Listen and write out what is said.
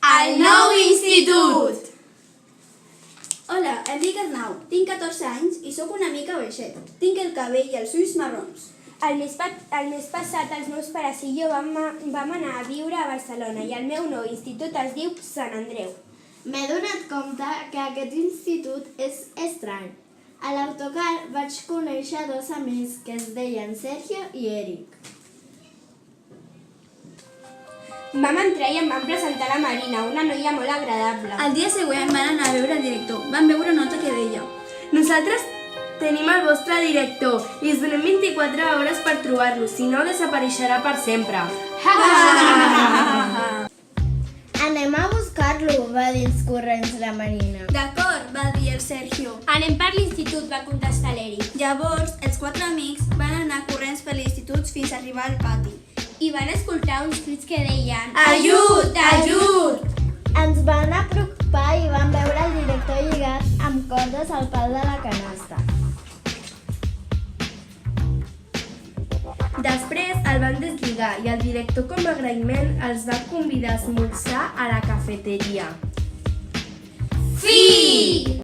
al nou institut! Hola, em dic Arnau, tinc 14 anys i sóc una mica baixet. Tinc el cabell i els ulls marrons. El mes passat els meus pares i jo vam anar a viure a Barcelona i el meu nou institut es diu Sant Andreu. M'he donat compte que aquest institut és estrany. A l'autocar vaig conèixer dos amics que es deien Sergio i Eric. Vam entrar i em van presentar la Marina, una noia molt agradable. El dia següent van anar a veure el director. Van veure una nota que deia: Nosaltres tenim el vostre director i us donem 24 hores per trobar-lo, si no desapareixerà per sempre. Anem a buscar-lo, va dir els corrents la Marina. D'acord, va dir el Sergio. Anem per l'institut, va contestar l'Eric. Llavors, els 4 amics van anar corrents per l'institut fins a arribar al pati. I van escoltar uns crits que deien: Ajut! Ajut! Ens van apropar i van veure el director lligat amb cordes al pal de la canasta. Després el van deslligar i el director, com a agraïment, els va convidar a esmorzar a la cafeteria. Fi!